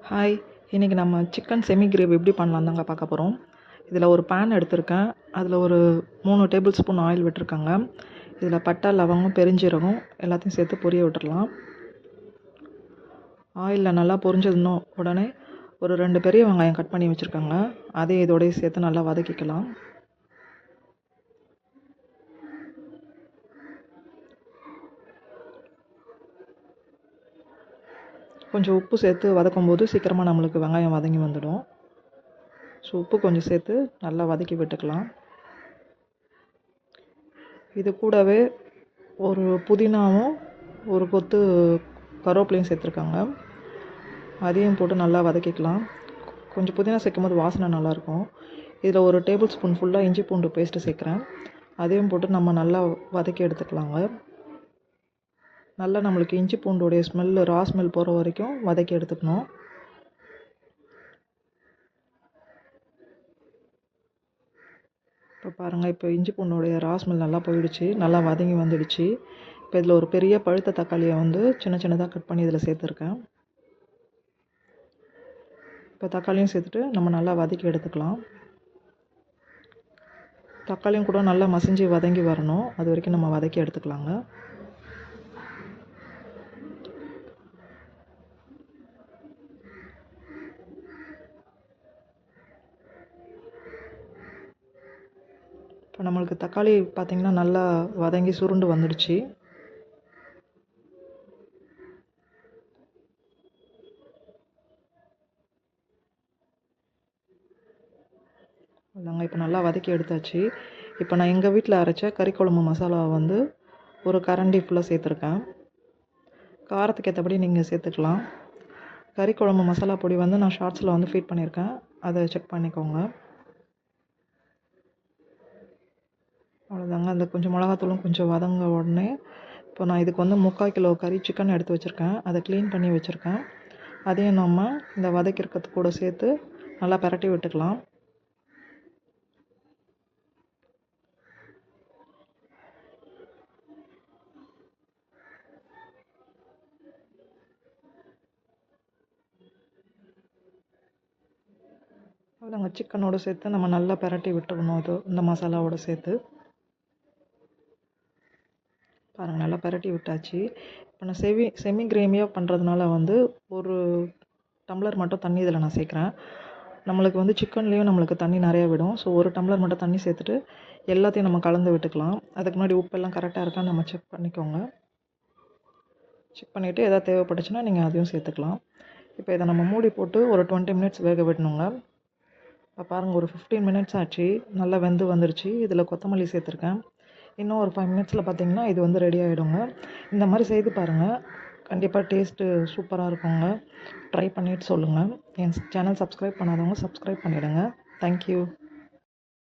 Hi, இன்றைக்கி நம்ம chicken semi gravy எப்படி பண்ணலாம் தாங்க பார்க்க போகிறோம். இதில் ஒரு பேன் எடுத்திருக்கேன். அதில் ஒரு 3 டேபிள் ஸ்பூன் ஆயில் விட்டுருக்காங்க. இதில் பட்டை, லவங்கம், பெருஞ்சீரகம் எல்லாத்தையும் சேர்த்து பொரிய விட்டுறலாம். ஆயிலில் நல்லா பொரிஞ்சதுன்னு உடனே ஒரு 2 பெரிய வெங்காயம் கட் பண்ணி வச்சுருக்காங்க. அதையும் இதோடய சேர்த்து நல்லா வதக்கிக்கலாம். கொஞ்சம் உப்பு சேர்த்து வதக்கும் போது சீக்கிரமாக நம்மளுக்கு வெங்காயம் வதங்கி வந்துடும். ஸோ உப்பு கொஞ்சம் சேர்த்து நல்லா வதக்கி விட்டுக்கலாம். இது கூடவே ஒரு புதினாவும் ஒரு கொத்து கருவேப்பிலையும் சேர்த்துருக்காங்க. அதையும் போட்டு நல்லா வதக்கிக்கலாம். கொஞ்சம் புதினா சேர்க்கும் போது வாசனை நல்லாயிருக்கும். இதில் ஒரு டேபிள் ஸ்பூன் ஃபுல்லாக இஞ்சி பூண்டு பேஸ்ட்டு சேர்க்குறேன். அதையும் போட்டு நம்ம நல்லா வதக்கி எடுத்துக்கலாங்க. நல்லா நம்மளுக்கு இஞ்சி பூண்டோடைய ரா ஸ்மெல் போகிற வரைக்கும் வதக்கி எடுத்துக்கணும். இப்போ பாருங்கள், இப்போ இஞ்சி பூண்டோடைய ரா ஸ்மெல் நல்லா போயிடுச்சு, நல்லா வதங்கி வந்துடுச்சு. இப்போ இதில் ஒரு பெரிய பழுத்த தக்காளியை சின்ன சின்னதாக கட் பண்ணி இதில் சேர்த்துருக்கேன். இப்போ தக்காளியும் சேர்த்துட்டு நம்ம நல்லா வதக்கி எடுத்துக்கலாம். தக்காளியும் கூட நல்லா மசிஞ்சு வதங்கி வரணும், அது வரைக்கும் நம்ம வதக்கி எடுத்துக்கலாங்க. இப்போ நம்மளுக்கு தக்காளி பார்த்திங்கன்னா நல்லா வதங்கி சுருண்டு வந்துடுச்சு. அதாங்க இப்போ நல்லா வதக்கி எடுத்தாச்சு. இப்போ நான் எங்கள் வீட்டில் அரைச்ச கறிக்குழம்பு மசாலாவை ஒரு கரண்டி ஃபுல்லாக சேர்த்துருக்கேன். காரத்துக்கு ஏற்றபடி நீங்கள் சேர்த்துக்கலாம். கறிக்குழம்பு மசாலா பொடி நான் ஷார்ட்ஸில் ஃபீட் பண்ணியிருக்கேன், அதை செக் பண்ணிக்கோங்க. அவ்வளோதாங்க. அந்த கொஞ்சம் மிளகாத்தூளும் கொஞ்சம் வதங்க உடனே இப்போ நான் இதுக்கு 3/4 கிலோ கறி சிக்கன் எடுத்து வச்சுருக்கேன். அதை க்ளீன் பண்ணி வச்சுருக்கேன். அதையும் நம்ம இந்த வதக்கிறது கூட சேர்த்து நல்லா பிரட்டி விட்டுக்கலாம். அவ்வளோதாங்க, சிக்கனோடு சேர்த்து நம்ம நல்லா பிரட்டி விட்டுக்கணும். அது இந்த மசாலாவோடு சேர்த்து பாருங்கள், நல்லா பிரட்டி விட்டாச்சு. இப்போ நான் செமி கிரேவியாக பண்ணுறதுனால ஒரு டம்ளர் மட்டும் தண்ணி இதில் நான் சேர்க்குறேன். நம்மளுக்கு சிக்கன்லேயும் நம்மளுக்கு தண்ணி நிறையா விடும். ஸோ ஒரு டம்ளர் மட்டும் தண்ணி சேர்த்துட்டு எல்லாத்தையும் நம்ம கலந்து விட்டுக்கலாம். அதுக்கு முன்னாடி உப்பெல்லாம் கரெக்டாக இருக்கான்னு நம்ம செக் பண்ணிக்கோங்க. செக் பண்ணிவிட்டு எதாவது தேவைப்பட்டுச்சுன்னா நீங்கள் அதையும் சேர்த்துக்கலாம். இப்போ இதை நம்ம மூடி போட்டு ஒரு 20 மினிட்ஸ் வேக விடணுங்க. இப்போ பாருங்கள், ஒரு 15 மினிட்ஸ் ஆச்சு, நல்லா வெந்து வந்துருச்சு. இதில் கொத்தமல்லி சேர்த்துருக்கேன். இன்னும் ஒரு 5 மினிட்ஸில் பார்த்திங்கன்னா இது ரெடி ஆகிடுங்க. இந்த மாதிரி செய்து பாருங்கள், கண்டிப்பாக டேஸ்ட்டு சூப்பராக இருக்குங்க. ட்ரை பண்ணிவிட்டு சொல்லுங்கள். என் சேனல் சப்ஸ்கிரைப் பண்ணாதவங்க சப்ஸ்கிரைப் பண்ணிவிடுங்க. தேங்க்யூ.